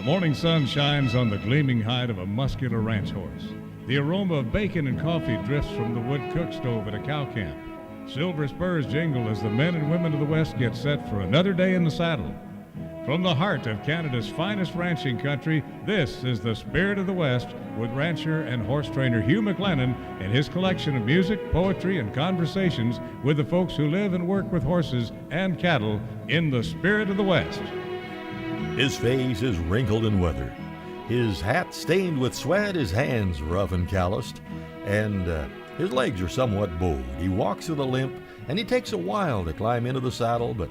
morning sun shines on the gleaming hide of a muscular ranch horse. The aroma of bacon and coffee drifts from the wood cook stove at a cow camp. Silver spurs jingle as the men and women of the West get set for another day in the saddle. From the heart of Canada's finest ranching country, this is the Spirit of the West with rancher and horse trainer Hugh McLennan and his collection of music, poetry, and conversations with the folks who live and work with horses and cattle in the Spirit of the West. His face is wrinkled and weathered, his hat stained with sweat, his hands rough and calloused, and his legs are somewhat bowed. He walks with a limp, and he takes a while to climb into the saddle, but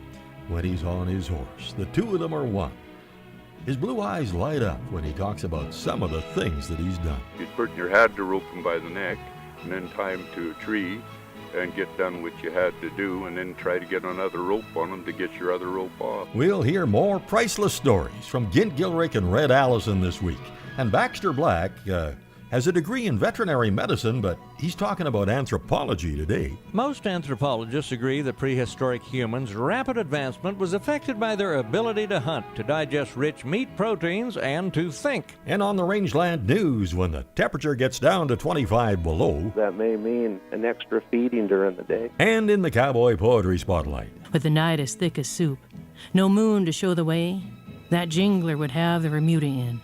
when he's on his horse, the two of them are one. His blue eyes light up when he talks about some of the things that he's done. You'd put in your had to rope him by the neck and then tie him to a tree and get done what you had to do and then try to get another rope on him to get your other rope off. We'll hear more priceless stories from Gint, Gillrich, and Red Allison this week. And Baxter Black has a degree in veterinary medicine, but he's talking about anthropology today. Most anthropologists agree that prehistoric humans' rapid advancement was affected by their ability to hunt, to digest rich meat proteins, and to think. And on the Rangeland News, when the temperature gets down to 25 below, that may mean an extra feeding during the day. And in the Cowboy Poetry Spotlight. With the night as thick as soup, no moon to show the way, that jingler would have the remuda in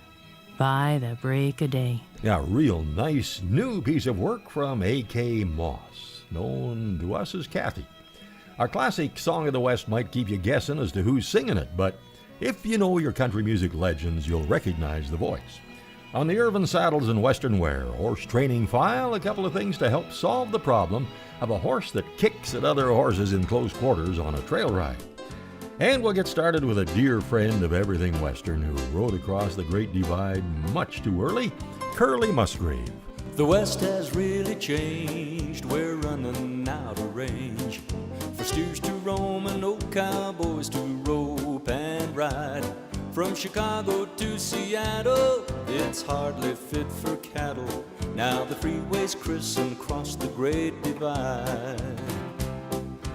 by the break of day. Yeah, a real nice new piece of work from A.K. Moss, known to us as Kathy. Our classic Song of the West might keep you guessing as to who's singing it, but if you know your country music legends, you'll recognize the voice. On the Irvin Saddles and Western Wear Horse Training File, a couple of things to help solve the problem of a horse that kicks at other horses in close quarters on a trail ride. And we'll get started with a dear friend of everything Western who rode across the Great Divide much too early, Curly Musgrave. The West has really changed. We're running out of range for steers to roam and old cowboys to rope and ride. From Chicago to Seattle, it's hardly fit for cattle. Now the freeways crisscross the Great Divide.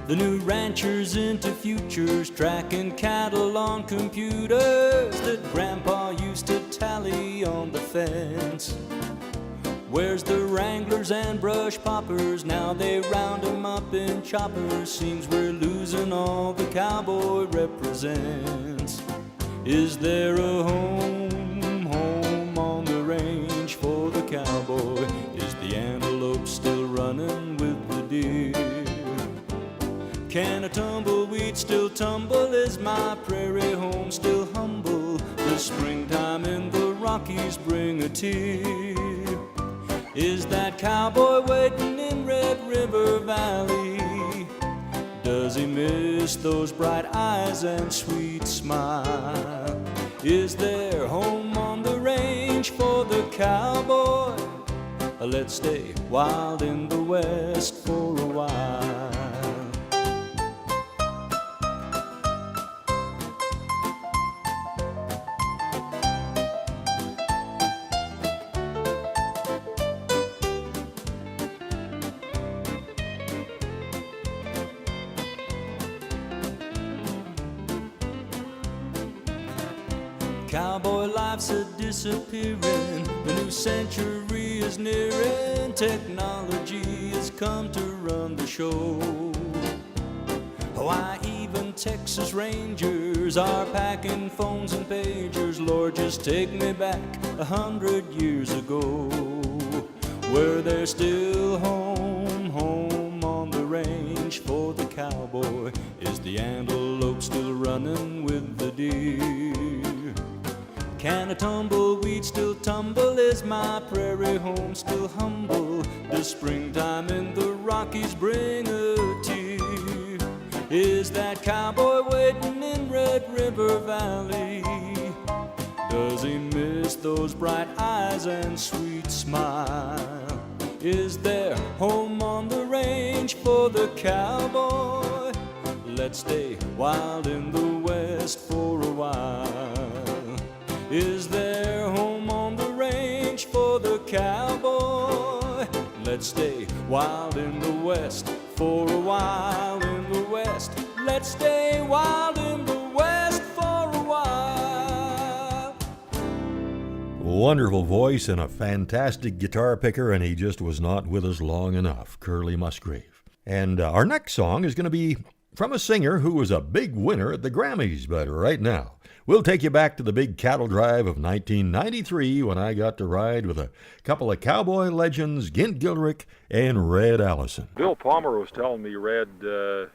The new ranchers into futures, tracking cattle on computers that Grandpa used to tally on the fence. Where's the wranglers and brush poppers? Now they round 'em up in choppers. Seems we're losing all the cowboy represents. Is there a home on the range for the cowboy? Is the antelope still running with the deer? Can a tumbleweed still tumble? Is my prairie home still humble? Does springtime in the Rockies bring a tear? Is that cowboy waiting in Red River Valley? Does he miss those bright eyes and sweet smile? Is there home on the range for the cowboy? Let's stay wild in the West for a while. Cowboy life's a disappearing. The new century is nearing. Technology has come to run the show. Why, even Texas Rangers are packing phones and pagers. Lord, just take me back 100 years ago, where there's still home on the range for the cowboy. Is the antelope still running with the deer? Can a tumbleweed still tumble? Is my prairie home still humble? Does springtime in the Rockies bring a tear? Is that cowboy waiting in Red River Valley? Does he miss those bright eyes and sweet smile? Is there home on the range for the cowboy? Let's stay wild in the West for a while. Is there home on the range for the cowboy? Let's stay wild in the West for a while in the West. Let's stay wild in the West for a while. wonderful voice and a fantastic guitar picker, and he just was not with us long enough, Curly Musgrave. And our next song is going to be from a singer who was a big winner at the Grammys, but right now, we'll take you back to the big cattle drive of 1993 when I got to ride with a couple of cowboy legends, Gint Gillrich and Red Allison. Bill Palmer was telling me, Red, that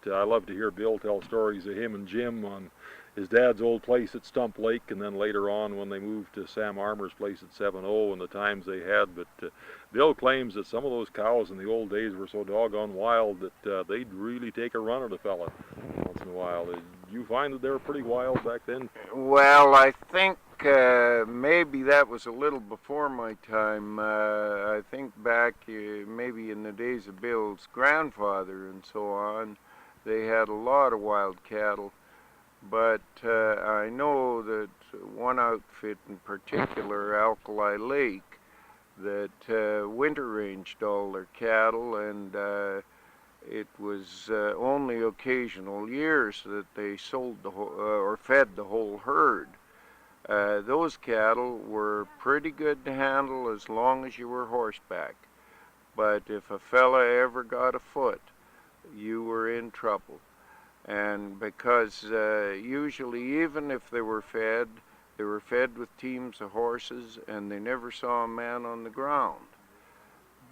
I love to hear Bill tell stories of him and Jim on his dad's old place at Stump Lake, and then later on when they moved to Sam Armour's place at 7-0 and the times they had. But Bill claims that some of those cows in the old days were so doggone wild that they'd really take a run at a fella once in a while. Did you find that they were pretty wild back then? Well, I think maybe that was a little before my time. I think back maybe in the days of Bill's grandfather and so on, they had a lot of wild cattle. But I know that one outfit in particular, Alkali Lake, that winter ranged all their cattle, and it was only occasional years that they sold the or fed the whole herd. Those cattle were pretty good to handle as long as you were horseback. But if a fella ever got afoot, you were in trouble. And because usually even if they were fed with teams of horses, and they never saw a man on the ground.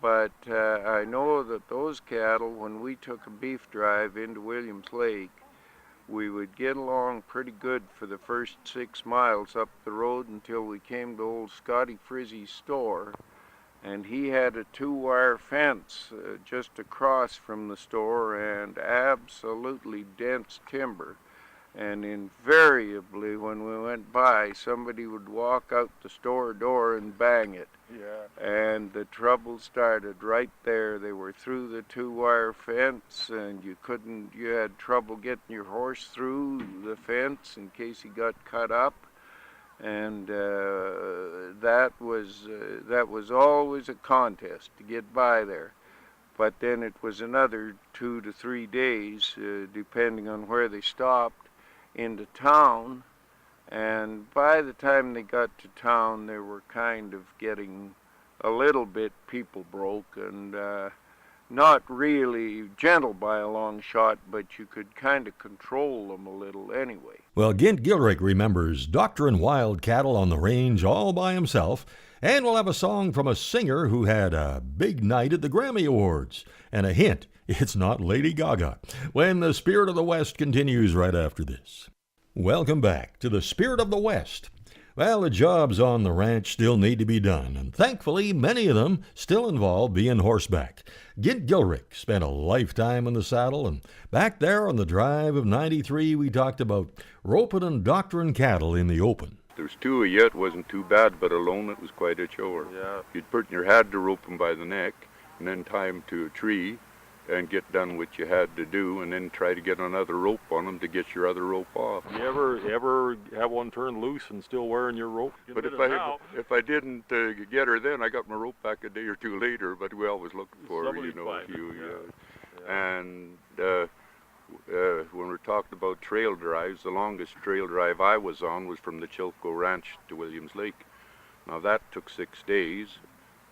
But I know that those cattle, when we took a beef drive into Williams Lake, we would get along pretty good for the first 6 miles up the road until we came to old Scotty Frizzy's store. And he had a 2-wire fence just across from the store, and absolutely dense timber. And invariably when we went by, somebody would walk out the store door and bang it. Yeah. And the trouble started right there. They were through the 2-wire fence, and you had trouble getting your horse through the fence in case he got cut up. And that was always a contest to get by there. But then it was another 2 to 3 days, depending on where they stopped, into town. And by the time they got to town, they were kind of getting a little bit people broke, and not really gentle by a long shot, but you could kind of control them a little anyway. Well, Gint Gillrich remembers doctoring wild cattle on the range all by himself, and we'll have a song from a singer who had a big night at the Grammy Awards. And a hint, it's not Lady Gaga, when the Spirit of the West continues right after this. Welcome back to the Spirit of the West. Well, the jobs on the ranch still need to be done, and thankfully many of them still involve being horseback. Gint Gillrich spent a lifetime in the saddle, and back there on the drive of 93 we talked about roping and doctoring cattle in the open. There's 2 of you, it wasn't too bad, but alone it was quite a chore. Yeah. You'd put in your head to rope them by the neck, and then tie them to a tree, and get done what you had to do, and then try to get another rope on them to get your other rope off. You ever have one turn loose and still wearing your rope? But if I didn't get her then, I got my rope back a day or 2 later, but we always looked for her, you know. And when we're talking about trail drives, the longest trail drive I was on was from the Chilco Ranch to Williams Lake. Now that took 6 days.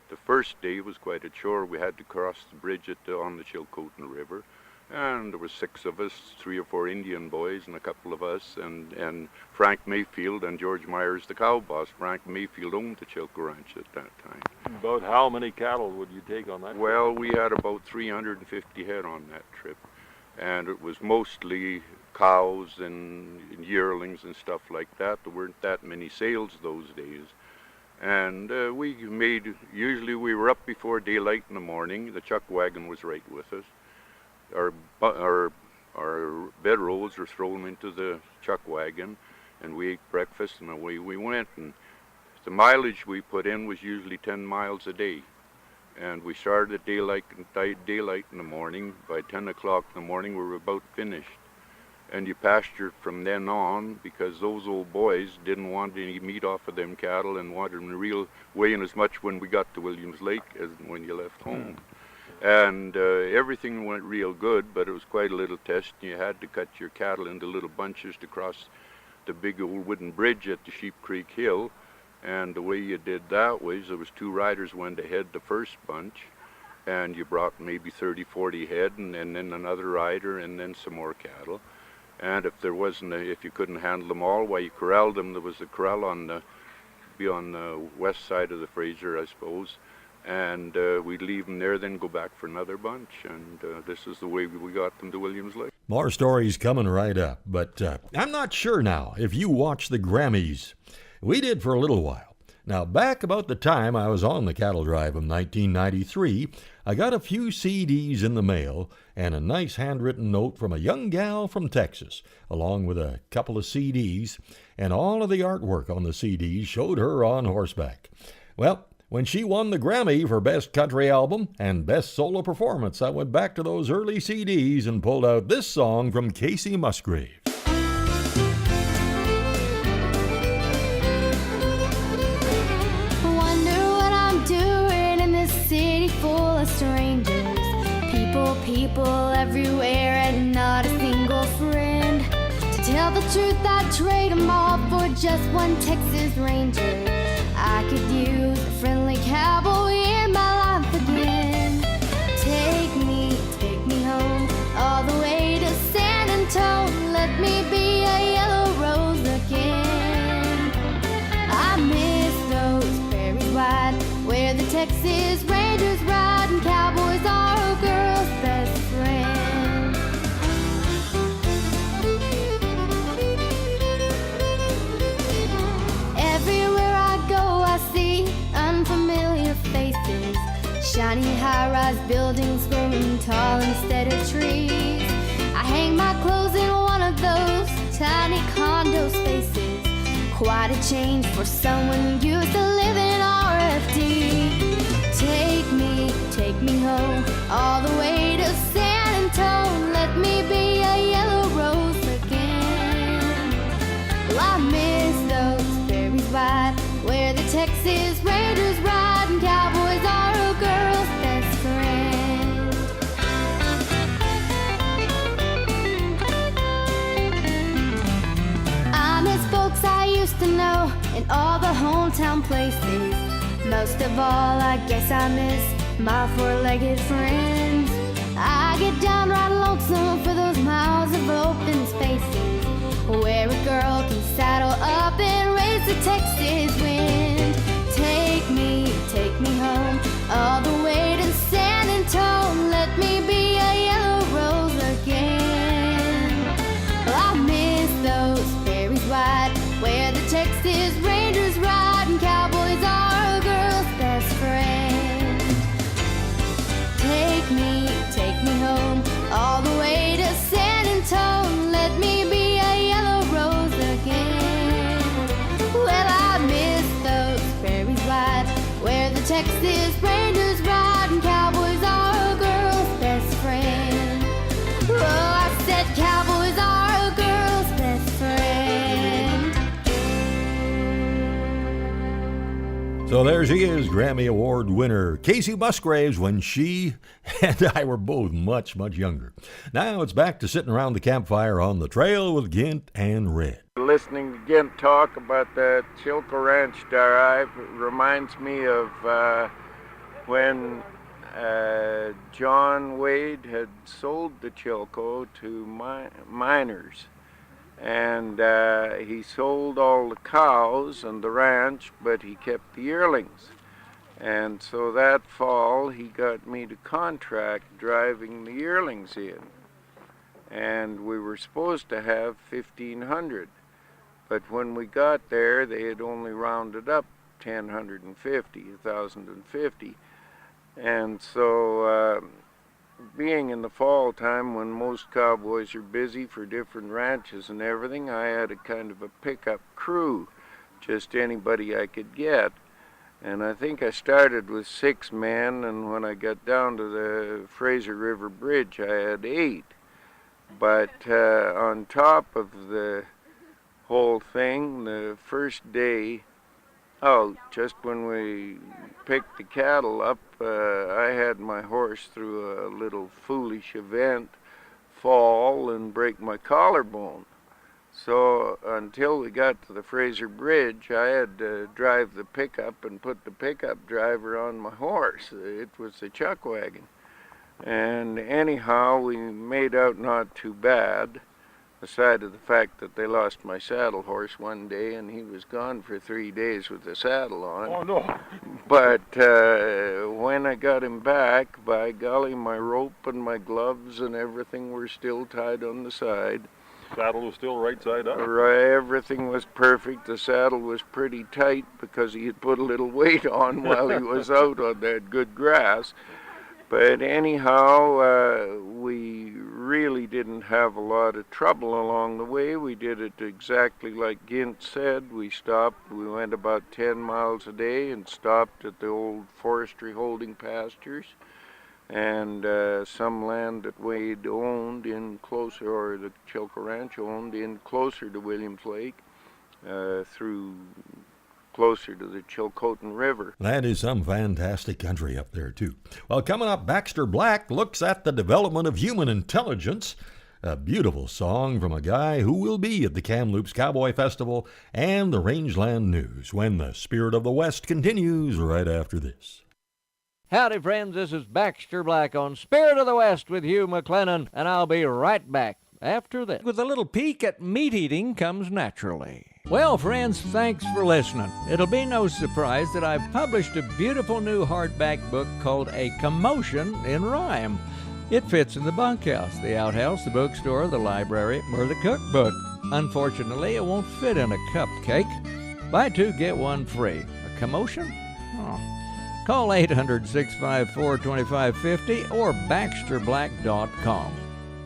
The first day was quite a chore. We had to cross the bridge on the Chilcotin River, and there were 6 of us, 3 or 4 Indian boys and a couple of us, and Frank Mayfield and George Myers, the cow boss. Frank Mayfield owned the Chilco Ranch at that time. About how many cattle would you take on that trip? Well, we had about 350 head on that trip, and it was mostly cows and yearlings and stuff like that. There weren't that many sales those days. And usually we were up before daylight in the morning. The chuck wagon was right with us. Our bedrolls were thrown into the chuck wagon, and we ate breakfast, and away we went. And the mileage we put in was usually 10 miles a day. And we started at daylight in the morning. By 10 o'clock in the morning, we were about finished. And you pastured from then on, because those old boys didn't want any meat off of them cattle and wanted them real weighing as much when we got to Williams Lake as when you left home. And everything went real good, but it was quite a little test. You had to cut your cattle into little bunches to cross the big old wooden bridge at the Sheep Creek Hill. And the way you did that was there was 2 riders went ahead the first bunch, and you brought maybe 30, 40 head, and then another rider, and then some more cattle. And if there wasn't, if you couldn't handle them all, why you corralled them. There was a corral on the west side of the Fraser, I suppose, and we'd leave them there, then go back for another bunch, and this is the way we got them to Williams Lake. More stories coming right up, but I'm not sure now if you watch the Grammys. We did for a little while. Now, back about the time I was on the cattle drive in 1993, I got a few CDs in the mail and a nice handwritten note from a young gal from Texas, along with a couple of CDs, and all of the artwork on the CDs showed her on horseback. Well, when she won the Grammy for Best Country Album and Best Solo Performance, I went back to those early CDs and pulled out this song from Casey Musgraves. Strangers, people everywhere, and not a single friend. To tell the truth, I'd trade them all for just one Texas Ranger. I could use a friendly cowboy in my life again. Take me home, all the way to San Antonio. Let me be a yellow rose again. I miss those prairies wide, where the Texas Rangers ride, and cowboys are a girl's best friend. Everywhere I go, I see unfamiliar faces. Shiny high-rise buildings growing tall instead of trees. I hang my clothes in one of those tiny condo spaces. Quite a change for someone who used to live in RFD. Take me home, all the way to San Antonio. Let me be a yellow rose again. Well, I miss those prairies wide, where the Texas Rangers ride, and cowboys are a girl's best friend. I miss folks I used to know in all the hometown places. Most of all, I guess I miss my four-legged friends. I get downright lonesome for those miles of open spaces, where a girl can saddle up and raise the Texas wind. Take me home, all the way to San Antonio. Let me be a yellow rose again. Well, I miss those prairies wide, where the Texas Rangers ride, and cowboys are a girl's best friend. Take me home, all the way to San Antonio. Let me be a yellow rose again. Well, I miss those prairies wide, where the Texas Rangers ride, and cowboys are a girl's best friend. Oh, I said cowboys are a girl's best friend. So there she is, Grammy Award winner Casey Musgraves, when she and I were both much, much younger. Now it's back to sitting around the campfire on the trail with Gint and Red. Listening to Gint talk about the Chilco Ranch drive reminds me of when John Wade had sold the Chilco to miners. And he sold all the cows and the ranch, but he kept the yearlings. And so that fall, he got me to contract driving the yearlings in. And we were supposed to have 1,500. But when we got there, they had only rounded up 1,050. And so being in the fall time when most cowboys are busy for different ranches and everything, I had a kind of a pickup crew, just anybody I could get. And I think I started with 6 men, and when I got down to the Fraser River Bridge, I had 8. But on top of the whole thing, the first day out, just when we picked the cattle up, I had my horse through a little foolish event, fall and break my collarbone. So until we got to the Fraser Bridge, I had to drive the pickup and put the pickup driver on my horse. It was the chuck wagon. And anyhow, we made out not too bad, aside of the fact that they lost my saddle horse one day and he was gone for 3 days with the saddle on. Oh, no. But when I got him back, by golly, my rope and my gloves and everything were still tied on the side. Saddle was still right side up. Everything was perfect. The saddle was pretty tight because he had put a little weight on while he was out on that good grass. But anyhow, we really didn't have a lot of trouble along the way. We did it exactly like Gint said. We stopped. We went about 10 miles a day and stopped at the old forestry holding pastures and some land that Wade owned in closer, or the Chilco Ranch owned in closer to Williams Lake, through closer to the Chilcotin River. That is some fantastic country up there, too. Well, coming up, Baxter Black looks at the development of human intelligence. A beautiful song from a guy who will be at the Kamloops Cowboy Festival and the Rangeland News when the Spirit of the West continues right after this. Howdy, friends. This is Baxter Black on Spirit of the West with Hugh McLennan, and I'll be right back after this. With a little peek at meat eating comes naturally. Well, friends, thanks for listening. It'll be no surprise that I've published a beautiful new hardback book called A Commotion in Rhyme. It fits in the bunkhouse, the outhouse, the bookstore, the library, or the cookbook. Unfortunately, it won't fit in a cupcake. Buy two, get one free. A commotion? Oh. Call 800-654-2550 or baxterblack.com.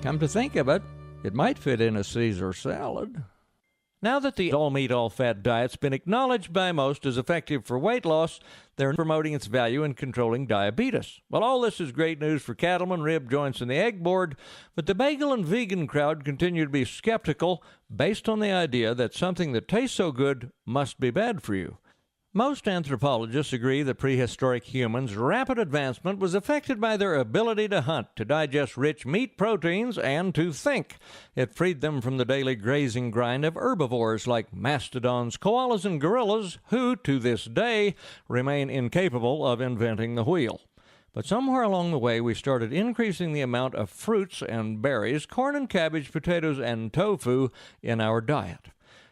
Come to think of it, it might fit in a Caesar salad. Now that the all-meat, all-fat diet's been acknowledged by most as effective for weight loss, they're promoting its value in controlling diabetes. Well, all this is great news for cattlemen, rib joints, and the egg board, but the bagel and vegan crowd continue to be skeptical based on the idea that something that tastes so good must be bad for you. Most anthropologists agree that prehistoric humans' rapid advancement was affected by their ability to hunt, to digest rich meat proteins, and to think. It freed them from the daily grazing grind of herbivores like mastodons, koalas, and gorillas, who, to this day, remain incapable of inventing the wheel. But somewhere along the way, we started increasing the amount of fruits and berries, corn and cabbage, potatoes, and tofu in our diet.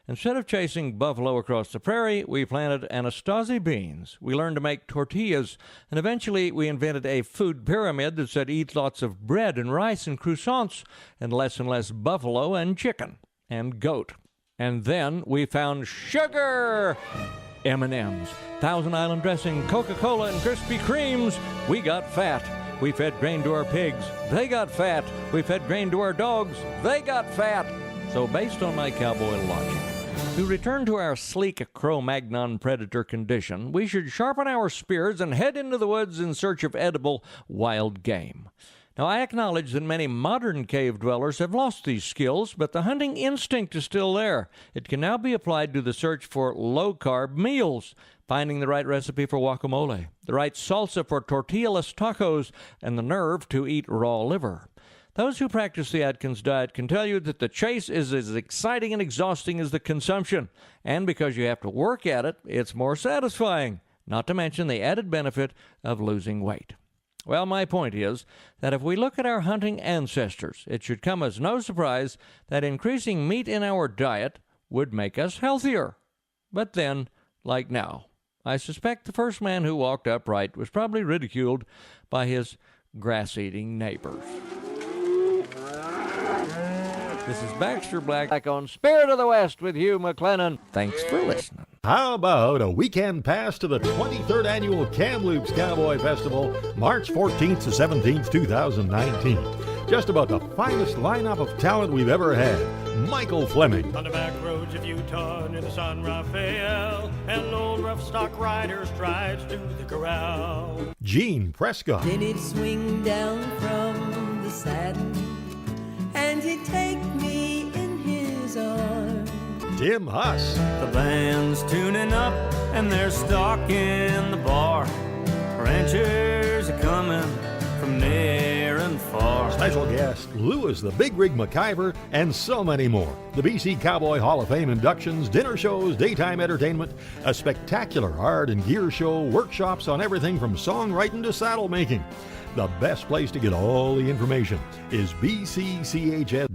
Instead of chasing buffalo across the prairie, we planted Anastasi beans. We learned to make tortillas, and eventually we invented a food pyramid that said eat lots of bread and rice and croissants, and less buffalo and chicken and goat. And then we found sugar! M&M's, Thousand Island dressing, Coca-Cola, and Krispy Kremes. We got fat. We fed grain to our pigs. They got fat. We fed grain to our dogs. They got fat. So based on my cowboy logic, to return to our sleek Cro-Magnon predator condition, we should sharpen our spears and head into the woods in search of edible wild game. Now, I acknowledge that many modern cave dwellers have lost these skills, but the hunting instinct is still there. It can now be applied to the search for low-carb meals, finding the right recipe for guacamole, the right salsa for tortillaless tacos, and the nerve to eat raw liver. Those who practice the Atkins diet can tell you that the chase is as exciting and exhausting as the consumption, and because you have to work at it, it's more satisfying, not to mention the added benefit of losing weight. Well, my point is that if we look at our hunting ancestors, it should come as no surprise that increasing meat in our diet would make us healthier. But then, like now, I suspect the first man who walked upright was probably ridiculed by his grass-eating neighbors. This is Baxter Black on Spirit of the West with Hugh McLennan. Thanks for listening. How about a weekend pass to the 23rd Annual Kamloops Cowboy Festival, March 14th to 17th, 2019. Just about the finest lineup of talent we've ever had. Michael Fleming. On the back roads of Utah near the San Rafael, an old rough stock rider strides to the corral. Gene Prescott. Then he'd swing down from the saddle, and he'd take me in his arms. Tim Huss. The band's tuning up and they're stalking the bar. Ranchers are coming from near and far. for. Special guest Lewis the Big Rig McIver, and so many more. The BC Cowboy Hall of Fame inductions, dinner shows, daytime entertainment, a spectacular art and gear show, workshops on everything from songwriting to saddle making. The best place to get all the information is bcchs.com.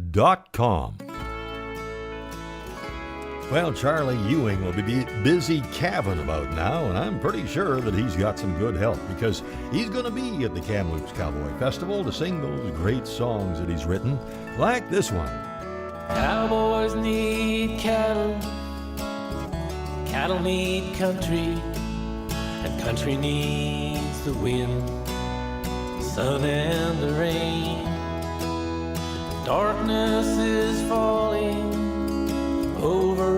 Well, Charlie Ewing will be busy calving about now, and I'm pretty sure that he's got some good help because he's going to be at the Kamloops Cowboy Festival to sing those great songs that he's written, like this one. Cowboys need cattle, cattle need country, and country needs the wind, the sun and the rain. Darkness is falling over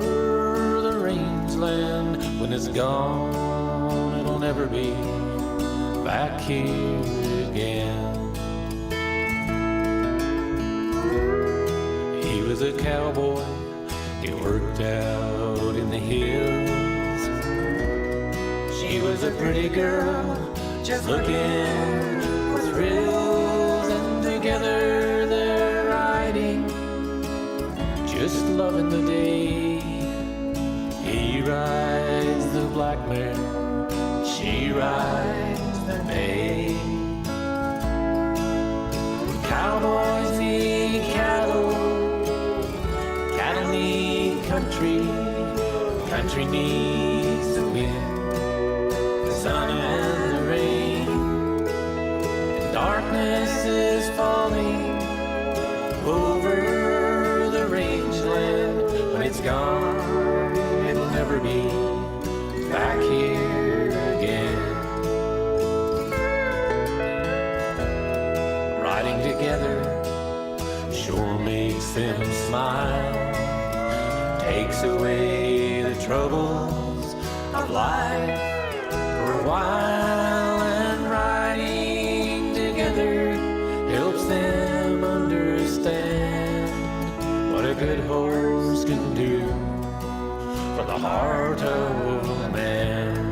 the rangeland. When it's gone, it'll never be back here again. He was a cowboy, he worked out in the hills. She was a pretty girl, just looking for thrills, and together they're riding, just loving the day. He rides the black mare, she rides the bay. Cowboys need cattle, cattle need country, country needs the wind, the sun and the rain. Darkness is falling over the rangeland. When it's gone, it'll never be back here again. Riding together sure makes them smile, takes away the troubles of life for a while, and riding together helps them understand what a good horse can do for the heart of a man.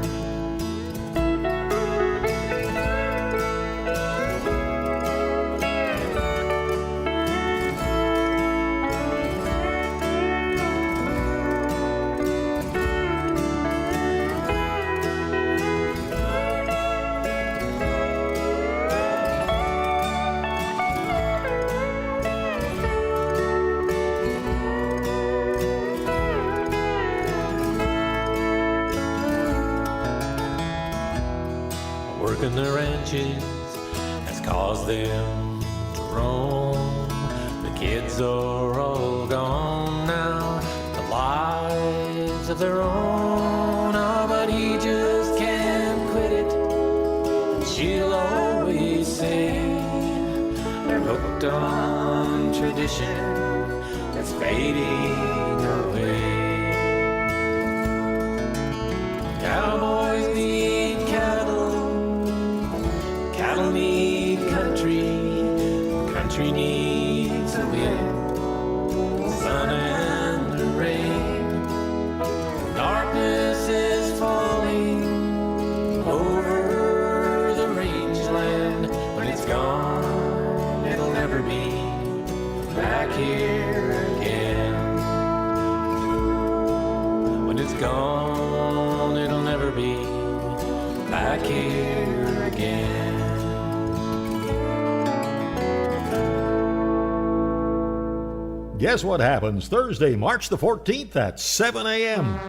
Working the ranches has caused them to roam. The kids are all gone now, the lives of their own. Oh, but he just can't quit it, and she'll always say they're hooked on tradition that's fading away. Cowboys need cattle, cattle need country, country needs the wind, the sun and the rain. Darkness is falling over the rangeland. When it's gone, it'll never be back here again. When it's gone, it'll never be back here again. Guess what happens Thursday, March the 14th at 7 a.m.?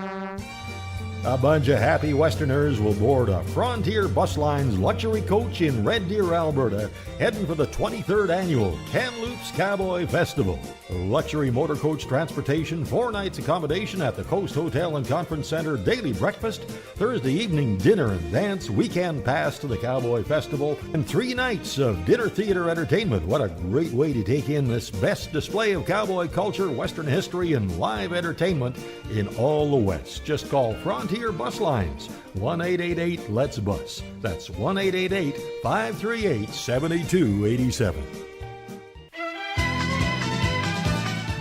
A bunch of happy Westerners will board a Frontier Bus Lines luxury coach in Red Deer, Alberta, heading for the 23rd annual Kamloops Cowboy Festival. Luxury motor coach transportation, 4 nights accommodation at the Coast Hotel and Conference Center, daily breakfast, Thursday evening dinner and dance, weekend pass to the Cowboy Festival, and 3 nights of dinner theater entertainment. What a great way to take in this best display of cowboy culture, Western history, and live entertainment in all the West. Just call Frontier Bus Lines, 1-888-LET'S-BUS. That's 1-888-538-7287.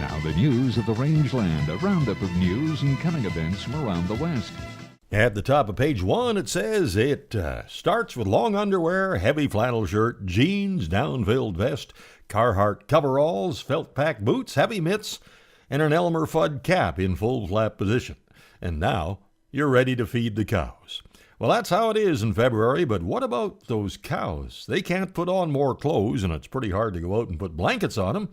Now the news of the rangeland, a roundup of news and coming events from around the West. At the top of page 1, it says it starts with long underwear, heavy flannel shirt, jeans, down-filled vest, Carhartt coveralls, felt pack boots, heavy mitts, and an Elmer Fudd cap in full flap position. And now you're ready to feed the cows. Well, that's how it is in February, but what about those cows? They can't put on more clothes, and it's pretty hard to go out and put blankets on them.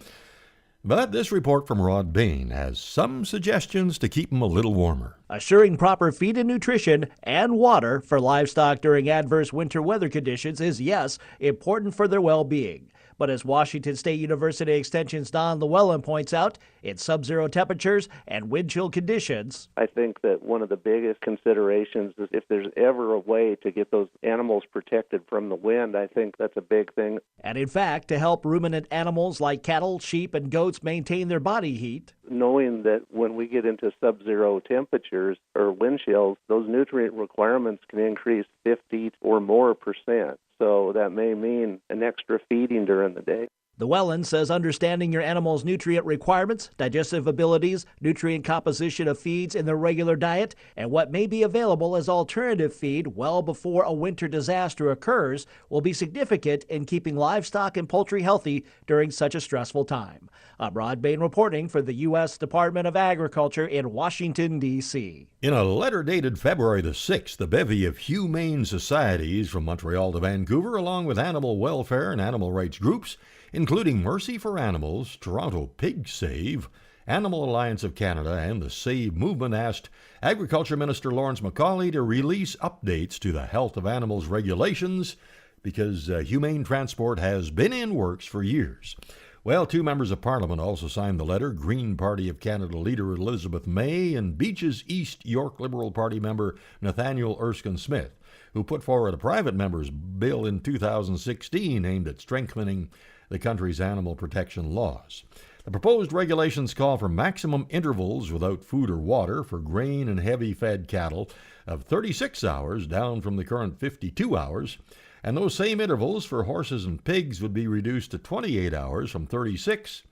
But this report from Rod Bain has some suggestions to keep them a little warmer. Assuring proper feed and nutrition and water for livestock during adverse winter weather conditions is, yes, important for their well-being. But as Washington State University Extension's Don Llewellyn points out, in sub-zero temperatures and wind chill conditions, I think that one of the biggest considerations is if there's ever a way to get those animals protected from the wind, I think that's a big thing. And in fact, to help ruminant animals like cattle, sheep, and goats maintain their body heat, knowing that when we get into sub-zero temperatures or wind chills, those nutrient requirements can increase 50 or more %. So that may mean an extra feeding during the day. Llewellyn says understanding your animal's nutrient requirements, digestive abilities, nutrient composition of feeds in their regular diet, and what may be available as alternative feed well before a winter disaster occurs will be significant in keeping livestock and poultry healthy during such a stressful time. I'm Rod Bain reporting for the U.S. Department of Agriculture in Washington, D.C. In a letter dated February the 6th, a bevy of humane societies from Montreal to Vancouver, along with animal welfare and animal rights groups, including Mercy for Animals, Toronto Pig Save, Animal Alliance of Canada, and the Save Movement, asked Agriculture Minister Lawrence Macaulay to release updates to the health of animals regulations because humane transport has been in works for years. Well, 2 members of Parliament also signed the letter, Green Party of Canada leader Elizabeth May and Beaches East York Liberal Party member Nathaniel Erskine-Smith, who put forward a private member's bill in 2016 aimed at strengthening the country's animal protection laws. The proposed regulations call for maximum intervals without food or water for grain and heavy-fed cattle of 36 hours, down from the current 52 hours, and those same intervals for horses and pigs would be reduced to 28 hours from 36,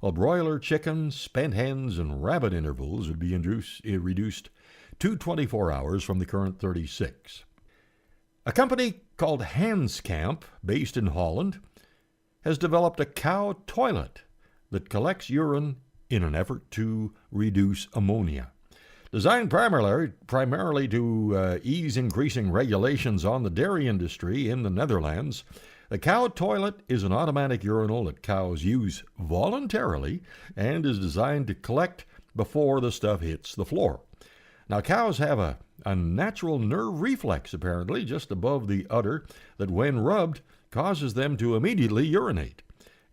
while broiler, chicken, spent hens, and rabbit intervals would be reduced to 24 hours from the current 36. A company called Hanskamp, based in Holland, has developed a cow toilet that collects urine in an effort to reduce ammonia. Designed primarily to ease increasing regulations on the dairy industry in the Netherlands, the cow toilet is an automatic urinal that cows use voluntarily and is designed to collect before the stuff hits the floor. Now, cows have a natural nerve reflex, apparently, just above the udder that, when rubbed, causes them to immediately urinate.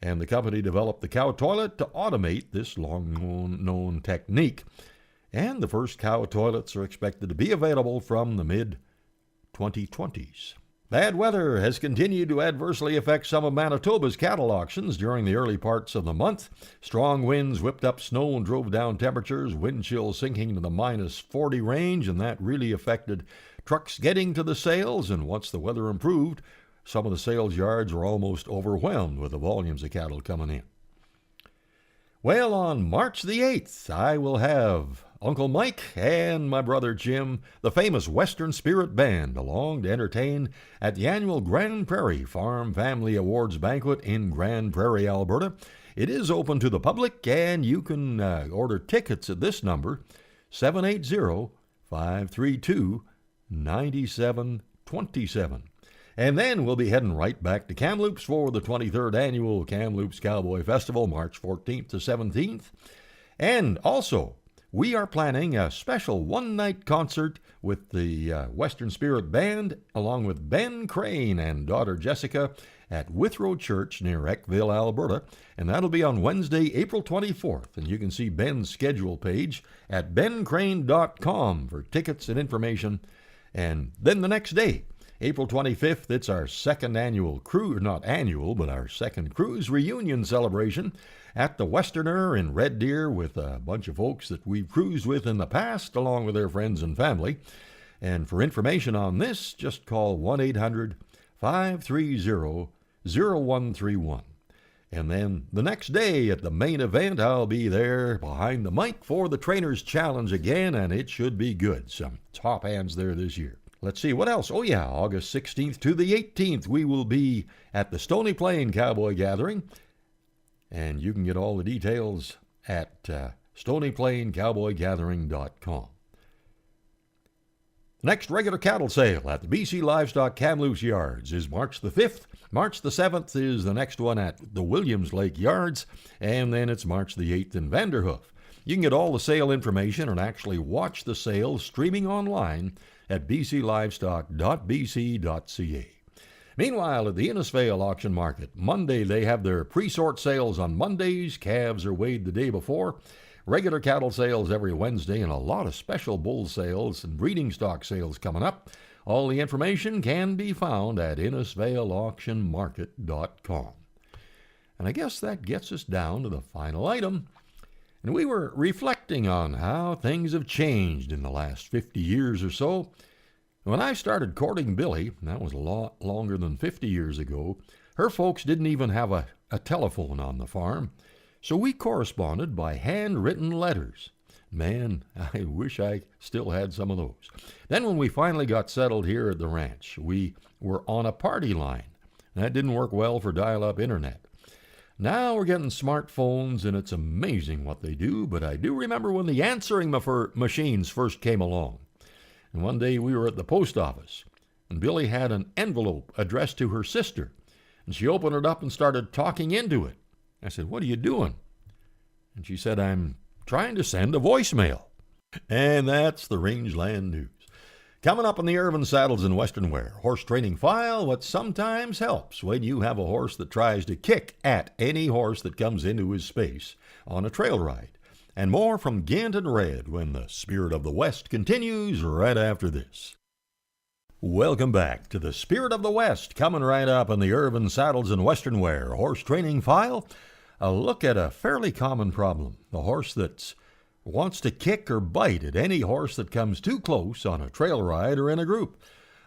And the company developed the cow toilet to automate this long-known technique. And the first cow toilets are expected to be available from the mid-2020s. Bad weather has continued to adversely affect some of Manitoba's cattle auctions during the early parts of the month. Strong winds whipped up snow and drove down temperatures, wind chill sinking to the -40 range, and that really affected trucks getting to the sales. And once the weather improved, some of the sales yards were almost overwhelmed with the volumes of cattle coming in. Well, on March the 8th, I will have Uncle Mike and my brother Jim, the famous Western Spirit Band, along to entertain at the annual Grand Prairie Farm Family Awards Banquet in Grand Prairie, Alberta. It is open to the public, and you can order tickets at this number, 780-532-9727. And then we'll be heading right back to Kamloops for the 23rd Annual Kamloops Cowboy Festival, March 14th to 17th. And also, we are planning a special one-night concert with the Western Spirit Band, along with Ben Crane and daughter Jessica, at Withrow Church near Eckville, Alberta. And that'll be on Wednesday, April 24th. And you can see Ben's schedule page at bencrane.com for tickets and information. And then the next day, April 25th, it's our second annual cruise, not annual, but our second cruise reunion celebration at the Westerner in Red Deer with a bunch of folks that we've cruised with in the past, along with their friends and family. And for information on this, just call 1-800-530-0131. And then the next day at the main event, I'll be there behind the mic for the Trainers Challenge again, and it should be good. Some top hands there this year. Let's see, what else? Oh yeah, August 16th to the 18th, we will be at the Stony Plain Cowboy Gathering. And you can get all the details at stonyplaincowboygathering.com. Next regular cattle sale at the BC Livestock Kamloops Yards is March the 5th. March the 7th is the next one at the Williams Lake Yards, and then it's March the 8th in Vanderhoof. You can get all the sale information and actually watch the sale streaming online at bclivestock.bc.ca. Meanwhile, at the Innisfail Auction Market, Monday they have their pre-sort sales on Mondays. Calves are weighed the day before. Regular cattle sales every Wednesday, and a lot of special bull sales and breeding stock sales coming up. All the information can be found at InnisfailAuctionMarket.com. And I guess that gets us down to the final item. And we were reflecting on how things have changed in the last 50 years or so. When I started courting Billy, that was a lot longer than 50 years ago, her folks didn't even have a telephone on the farm. So we corresponded by handwritten letters. Man, I wish I still had some of those. Then when we finally got settled here at the ranch, we were on a party line. That didn't work well for dial-up internet. Now we're getting smartphones, and it's amazing what they do, but I do remember when the answering machines first came along. And one day we were at the post office, and Billy had an envelope addressed to her sister, and she opened it up and started talking into it. I said, "What are you doing?" And she said, "I'm trying to send a voicemail." And that's the Rangeland News. Coming up on the Irvin Saddles and Western Wear Horse Training File, what sometimes helps when you have a horse that tries to kick at any horse that comes into his space on a trail ride. And more from Gint and Red when the Spirit of the West continues right after this. Welcome back to the Spirit of the West, coming right up on the Irvin Saddles and Western Wear Horse Training File. A look at a fairly common problem, the horse that wants to kick or bite at any horse that comes too close on a trail ride or in a group.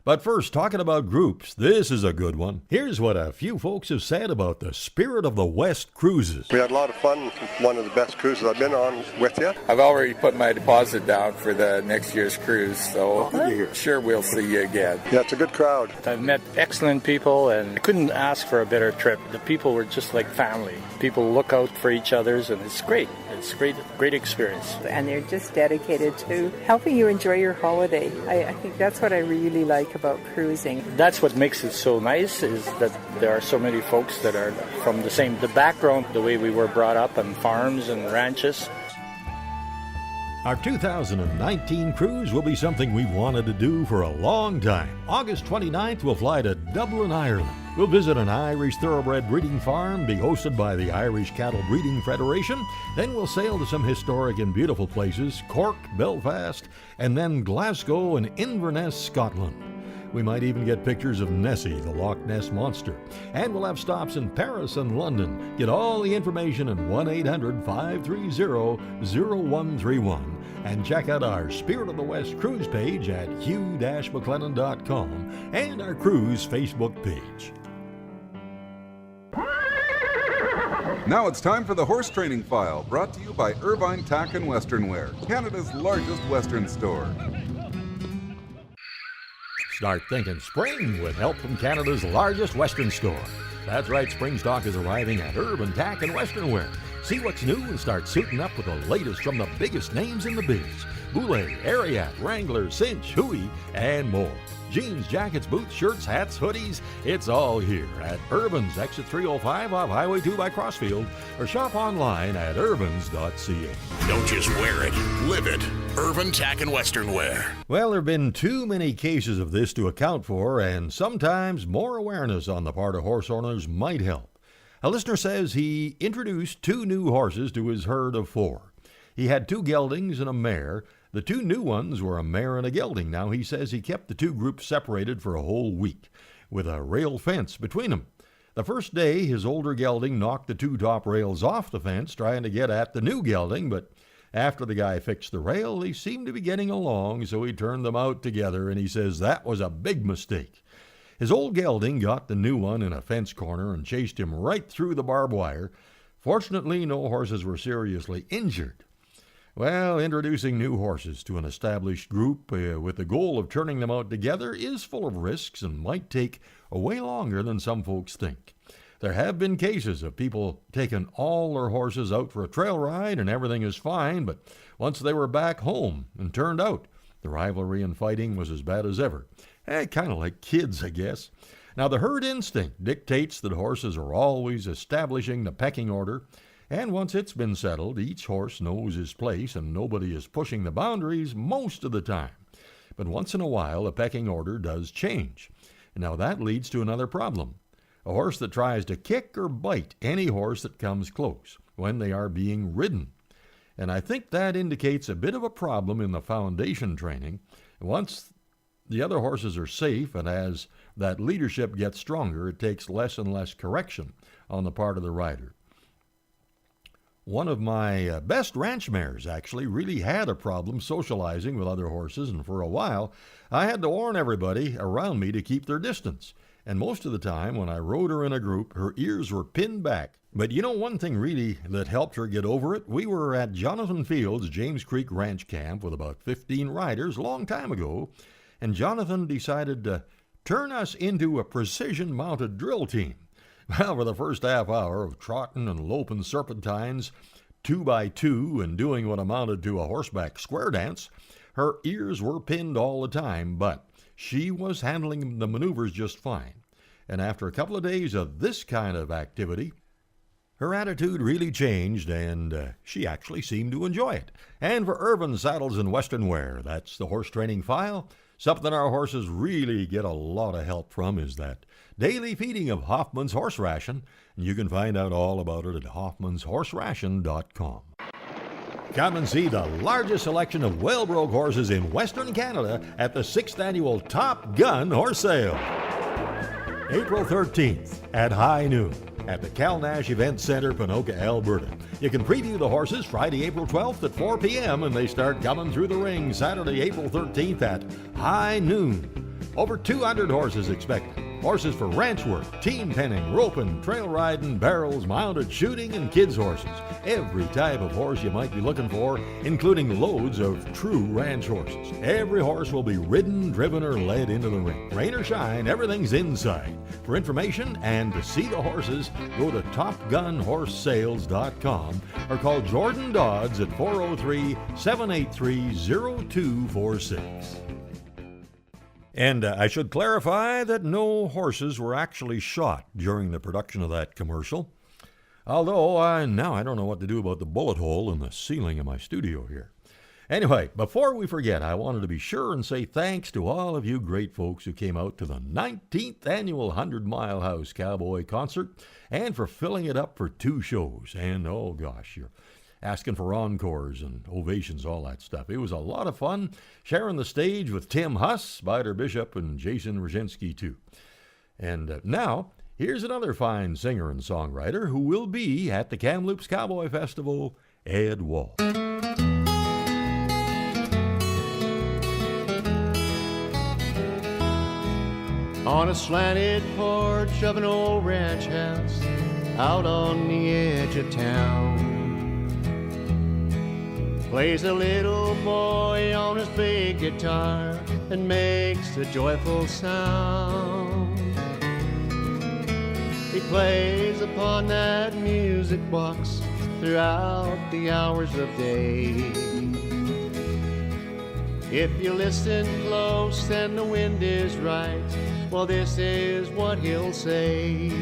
But first, talking about groups, this is a good one. Here's what a few folks have said about the Spirit of the West cruises. We had a lot of fun. One of the best cruises I've been on with you. I've already put my deposit down for the next year's cruise, so sure we'll see you again. Yeah, it's a good crowd. I've met excellent people, and I couldn't ask for a better trip. The people were just like family. People look out for each other's, and it's great. It's great experience. And they're just dedicated to helping you enjoy your holiday. I think that's what I really like about cruising. That's what makes it so nice, is that there are so many folks that are from the background, the way we were brought up on farms and ranches. Our 2019 cruise will be something we've wanted to do for a long time. August 29th, we'll fly to Dublin, Ireland. We'll visit an Irish thoroughbred breeding farm, be hosted by the Irish Cattle Breeding Federation. Then we'll sail to some historic and beautiful places, Cork, Belfast, and then Glasgow and Inverness, Scotland. We might even get pictures of Nessie, the Loch Ness Monster. And we'll have stops in Paris and London. Get all the information at 1-800-530-0131. And check out our Spirit of the West cruise page at hugh-mclennan.com and our cruise Facebook page. Now it's time for the Horse Training File, brought to you by Irvine Tack and Western Wear, Canada's largest Western store. Start thinking spring with help from Canada's largest Western store. That's right, spring stock is arriving at Irvin Tack and Western Wear. See what's new and start suiting up with the latest from the biggest names in the biz. Boulay, Ariat, Wrangler, Cinch, Huey, and more. Jeans, jackets, boots, shirts, hats, hoodies, it's all here at Irvin's, exit 305 off Highway 2 by Crossfield, or shop online at irvins.ca. Don't just wear it, live it. Irvin Tack and Western Wear. Well, there have been too many cases of this to account for, and sometimes more awareness on the part of horse owners might help. A listener says he introduced 2 new horses to his herd of 4. He had 2 geldings and a mare. The 2 new ones were a mare and a gelding. Now, he says he kept the 2 groups separated for a whole week with a rail fence between them. The first day, his older gelding knocked the 2 top rails off the fence trying to get at the new gelding, but after the guy fixed the rail, they seemed to be getting along, so he turned them out together, and he says that was a big mistake. His old gelding got the new one in a fence corner and chased him right through the barbed wire. Fortunately, no horses were seriously injured. Well, introducing new horses to an established group with the goal of turning them out together is full of risks and might take way longer than some folks think. There have been cases of people taking all their horses out for a trail ride and everything is fine, but once they were back home and turned out, the rivalry and fighting was as bad as ever. Kind of like kids, I guess. Now, the herd instinct dictates that horses are always establishing the pecking order, and once it's been settled, each horse knows his place and nobody is pushing the boundaries most of the time. But once in a while, the pecking order does change. Now, that leads to another problem. A horse that tries to kick or bite any horse that comes close when they are being ridden. And I think that indicates a bit of a problem in the foundation training. Once the other horses are safe, and as that leadership gets stronger, it takes less and less correction on the part of the rider. One of my best ranch mares actually really had a problem socializing with other horses, and for a while I had to warn everybody around me to keep their distance. And most of the time when I rode her in a group, her ears were pinned back. But you know one thing really that helped her get over it? We were at Jonathan Field's James Creek Ranch Camp with about 15 riders a long time ago, and Jonathan decided to turn us into a precision-mounted drill team. Well, for the first half hour of trotting and loping serpentines, 2x2, and doing what amounted to a horseback square dance, her ears were pinned all the time, but she was handling the maneuvers just fine. And after a couple of days of this kind of activity, her attitude really changed, and she actually seemed to enjoy it. And for Irvin Saddles and Western Wear, that's the horse training file. Something our horses really get a lot of help from is that daily feeding of Hoffman's Horse Ration, and you can find out all about it at hoffmanshorseration.com. Come and see the largest selection of well-broke horses in Western Canada at the 6th Annual Top Gun Horse Sale. April 13th at high noon at the Cal Nash Event Center, Ponoka, Alberta. You can preview the horses Friday, April 12th at 4 p.m. and they start coming through the ring Saturday, April 13th at high noon. Over 200 horses expected. Horses for ranch work, team penning, roping, trail riding, barrels, mounted shooting, and kids' horses. Every type of horse you might be looking for, including loads of true ranch horses. Every horse will be ridden, driven, or led into the ring. Rain or shine, everything's inside. For information and to see the horses, go to TopGunHorseSales.com or call Jordan Dodds at 403-783-0246. And I should clarify that no horses were actually shot during the production of that commercial. Although now I don't know what to do about the bullet hole in the ceiling of my studio here. Anyway, before we forget, I wanted to be sure and say thanks to all of you great folks who came out to the 19th annual 100 Mile House Cowboy Concert and for filling it up for 2 shows. And oh gosh, you're asking for encores and ovations, all that stuff. It was a lot of fun sharing the stage with Tim Huss, Spider Bishop, and Jason Rosinski too. And now, here's another fine singer and songwriter who will be at the Kamloops Cowboy Festival, Ed Wall. On a slanted porch of an old ranch house out on the edge of town plays a little boy on his big guitar and makes a joyful sound. He plays upon that music box throughout the hours of day. If you listen close and the wind is right, well, this is what he'll say.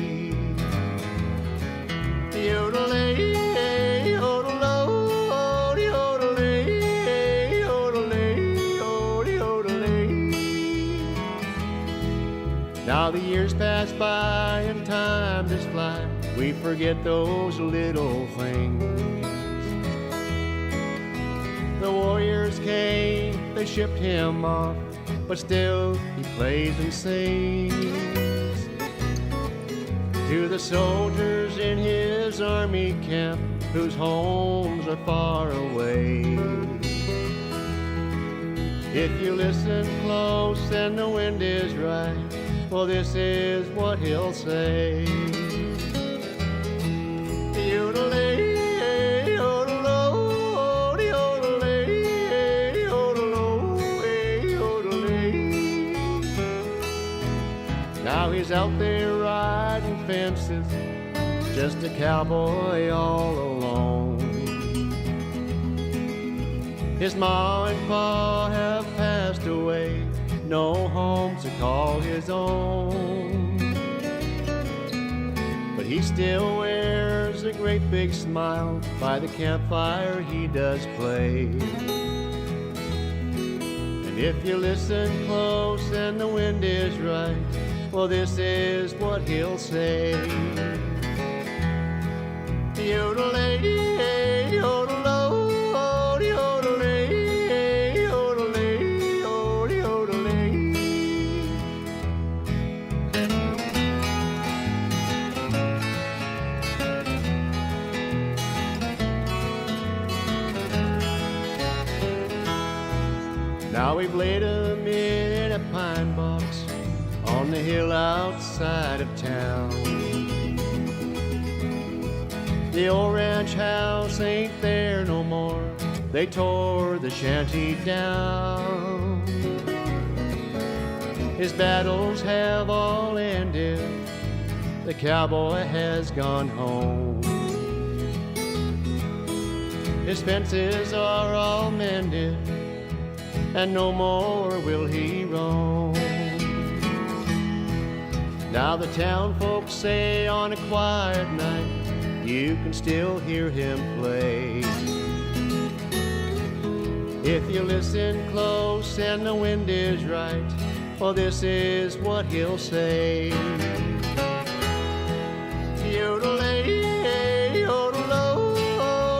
Yodelay, yodelo, yodelay, yodelay, yodelay. Now the years pass by and time does fly. We forget those little things. The warriors came, they shipped him off, but still he plays and sings to the soldiers in his army camp whose homes are far away. If you listen close and the wind is right, well, this is what he'll say. Yodelay, yodelo, yodelay, yodelo, yodelay. Now he's out there riding fences, just a cowboy all alone. His ma and pa have passed away, no home to call his own. But he still wears a great big smile, by the campfire he does play. And if you listen close and the wind is right, well, this is what he'll say. Yodelay, yodelo, yodelay, yodelay, yodelay. Now we've laid him in a pine box on the hill outside of town. The old ranch house ain't there no more, they tore the shanty down. His battles have all ended, the cowboy has gone home. His fences are all mended, and no more will he roam. Now the town folks say on a quiet night, you can still hear him play. If you listen close and the wind is right, well, this is what he'll say. Yodelay, yodelo,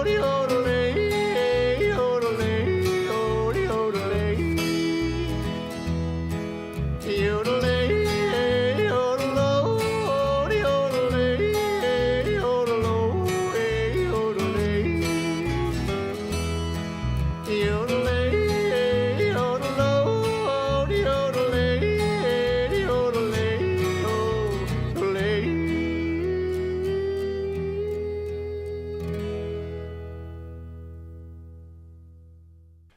yodelay, yodelay, yodelay. Yodelay, yodelo, yodelay, yodelo, yodelay. Yodelay, yodelo, yodelay, yodelay, yodelay.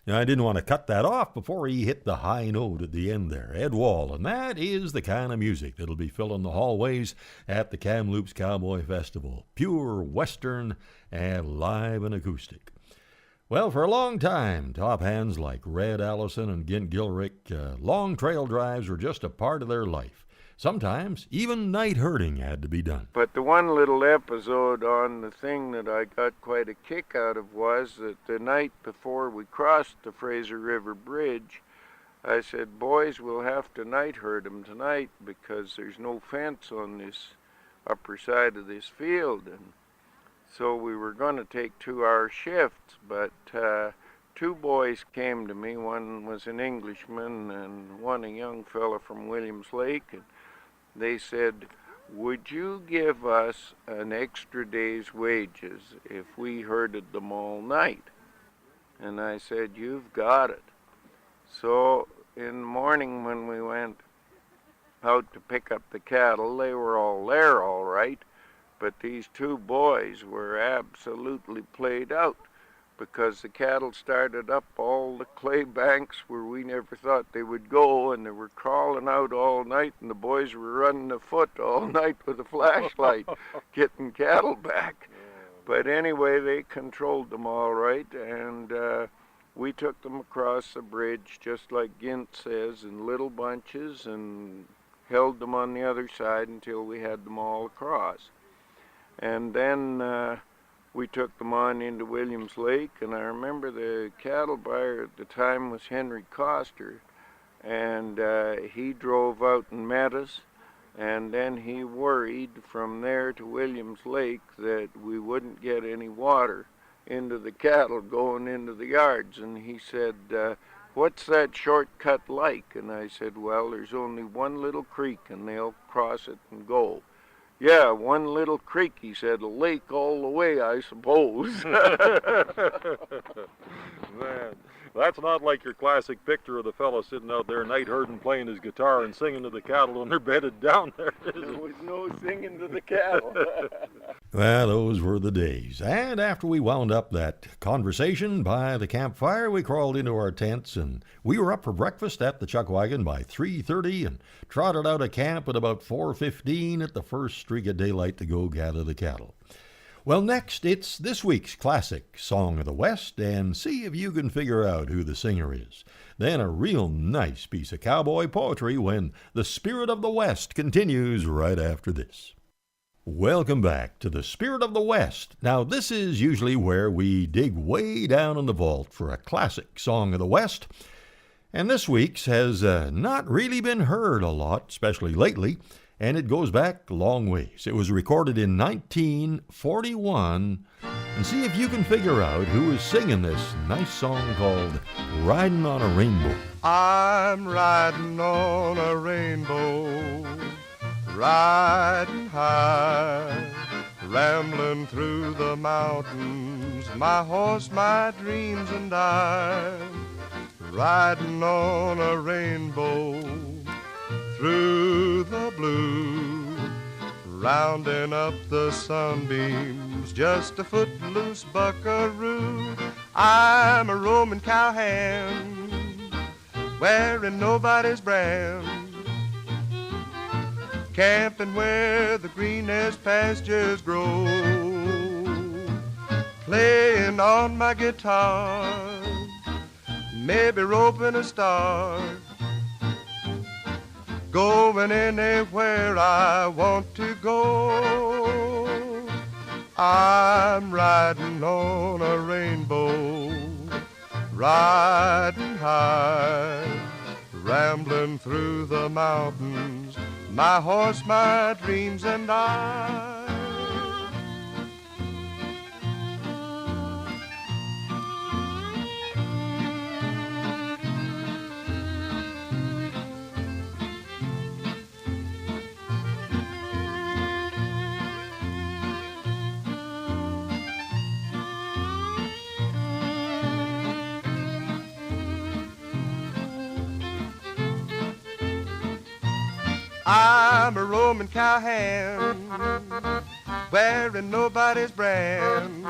Now, I didn't want to cut that off before he hit the high note at the end there. Ed Wall, and that is the kind of music that'll be filling the hallways at the Kamloops Cowboy Festival. Pure Western and live and acoustic. Well, for a long time, top hands like Red Allison and Gint Gillrich, long trail drives were just a part of their life. Sometimes even night herding had to be done. But the one little episode on the thing that I got quite a kick out of was that the night before we crossed the Fraser River Bridge, I said, boys, we'll have to night herd them tonight because there's no fence on this upper side of this field. And so we were going to take 2-hour shifts, but two boys came to me. One was an Englishman and one a young fella from Williams Lake. And they said, would you give us an extra day's wages if we herded them all night? And I said, you've got it. So in the morning when we went out to pick up the cattle, they were all there all right, but these two boys were absolutely played out because the cattle started up all the clay banks where we never thought they would go, and they were crawling out all night, and the boys were running afoot all night with a flashlight getting cattle back. But anyway, they controlled them all right, and we took them across the bridge, just like Gint says, in little bunches, and held them on the other side until we had them all across. And then we took them on into Williams Lake, and I remember the cattle buyer at the time was Henry Coster, and he drove out and met us, and then he worried from there to Williams Lake that we wouldn't get any water into the cattle going into the yards, and he said, what's that shortcut like? And I said, well, there's only one little creek and they'll cross it and go. Yeah, one little creek, he said, a lake all the way, I suppose. Man, That's not like your classic picture of the fellow sitting out there night herding, playing his guitar and singing to the cattle when they're bedded down there. There was no singing to the cattle. Well, those were the days. And after we wound up that conversation by the campfire, we crawled into our tents, and we were up for breakfast at the chuck wagon by 3:30 and trotted out of camp at about 4:15 at the first streak of daylight to go gather the cattle. Well, next, it's this week's classic Song of the West, and see if you can figure out who the singer is. Then a real nice piece of cowboy poetry when the Spirit of the West continues right after this. Welcome back to the Spirit of the West. Now, this is usually where we dig way down in the vault for a classic Song of the West, and this week's has not really been heard a lot, especially lately, and it goes back a long ways. It was recorded in 1941, and see if you can figure out who is singing this nice song called Riding on a Rainbow. I'm riding on a rainbow, riding high, rambling through the mountains, my horse, my dreams, and I, riding on a rainbow, through the blue, rounding up the sunbeams, just a footloose buckaroo. I'm a Roman cowhand, wearing nobody's brand, camping where the greenest pastures grow, playing on my guitar, maybe roping a star, going anywhere I want to go. I'm riding on a rainbow, riding high, rambling through the mountains, my horse, my dreams, and I. I'm a Roman cowhand, wearing nobody's brand,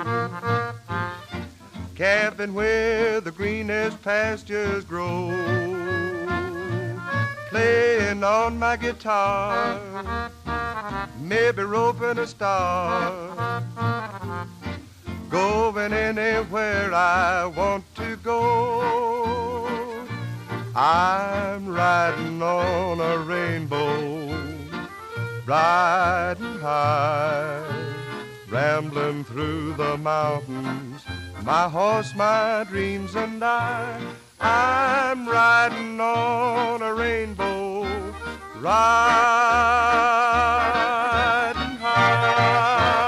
camping where the greenest pastures grow, playing on my guitar, maybe roping a star, going anywhere I want to go. I'm riding on a rainbow, riding high, rambling through the mountains, my horse, my dreams, and I. I'm riding on a rainbow, riding high.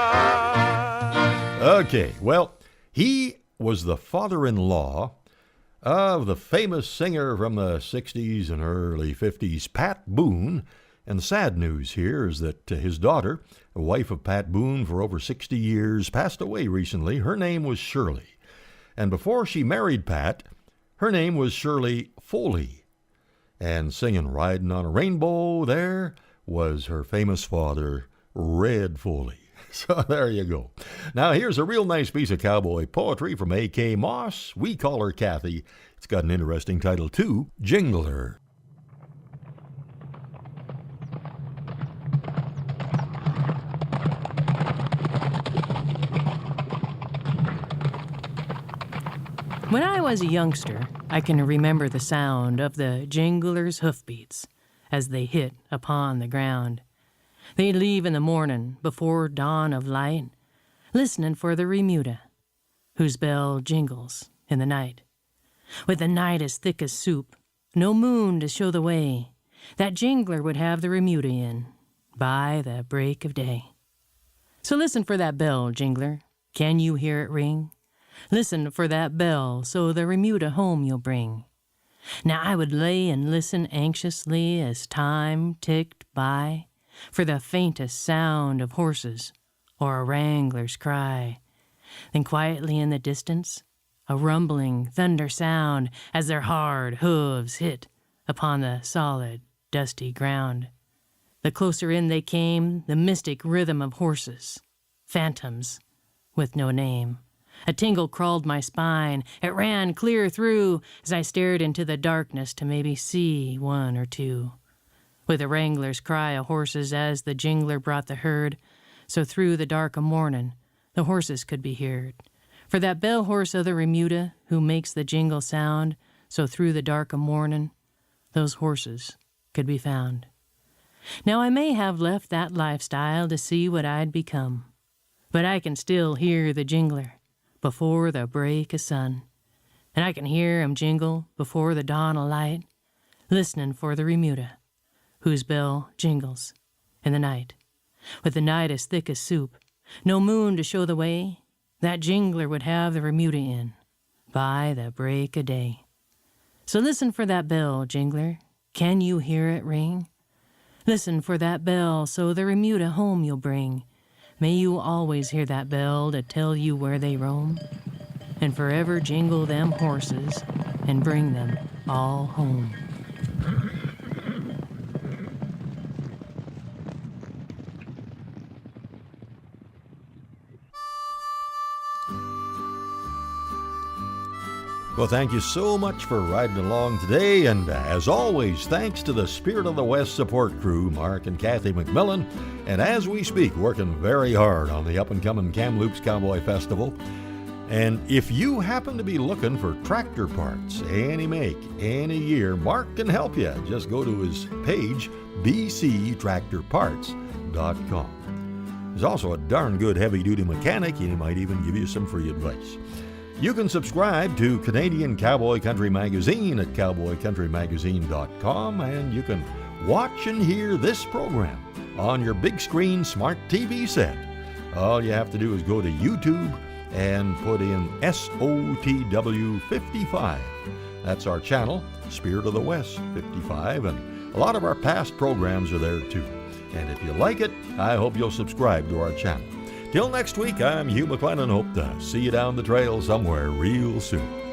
Okay, well, he was the father-in-law of the famous singer from the 60s and early 50s, Pat Boone. And the sad news here is that his daughter, a wife of Pat Boone for over 60 years, passed away recently. Her name was Shirley. And before she married Pat, her name was Shirley Foley. And singing Riding on a Rainbow there was her famous father, Red Foley. So there you go. Now here's a real nice piece of cowboy poetry from A.K. Moss. We call her Kathy. It's got an interesting title too, Jingler. When I was a youngster, I can remember the sound of the jinglers' hoofbeats as they hit upon the ground. They'd leave in the morning before dawn of light, listening for the remuda, whose bell jingles in the night. With the night as thick as soup, no moon to show the way, that jingler would have the remuda in by the break of day. So listen for that bell, jingler. Can you hear it ring? Listen for that bell, so the remuda home you'll bring. Now I would lay and listen anxiously as time ticked by, for the faintest sound of horses or a wrangler's cry. Then quietly in the distance, a rumbling thunder sound as their hard hooves hit upon the solid, dusty ground. The closer in they came, the mystic rhythm of horses, phantoms with no name. A tingle crawled my spine. It ran clear through as I stared into the darkness to maybe see one or two. With a wrangler's cry of horses as the jingler brought the herd, so through the dark of morning the horses could be heard. For that bell horse of the Remuda who makes the jingle sound, so through the dark of morning those horses could be found. Now I may have left that lifestyle to see what I'd become, but I can still hear the jingler before the break of sun, and I can hear him jingle before the dawn of light, listening for the Remuda, whose bell jingles in the night. With the night as thick as soup, no moon to show the way, that jingler would have the Remuda in by the break of day. So listen for that bell, jingler, can you hear it ring? Listen for that bell so the Remuda home you'll bring. May you always hear that bell to tell you where they roam, and forever jingle them horses and bring them all home. Well, thank you so much for riding along today, and as always, thanks to the Spirit of the West support crew, Mark and Kathy McMillan, and as we speak, working very hard on the up-and-coming Kamloops Cowboy Festival. And if you happen to be looking for tractor parts, any make, any year, Mark can help you. Just go to his page, bctractorparts.com. He's also a darn good heavy-duty mechanic, and he might even give you some free advice. You can subscribe to Canadian Cowboy Country Magazine at cowboycountrymagazine.com, and you can watch and hear this program on your big screen smart TV set. All you have to do is go to YouTube and put in SOTW55. That's our channel, Spirit of the West 55, and a lot of our past programs are there too. And if you like it, I hope you'll subscribe to our channel. Till next week, I'm Hugh McLennan. Hope to see you down the trail somewhere real soon.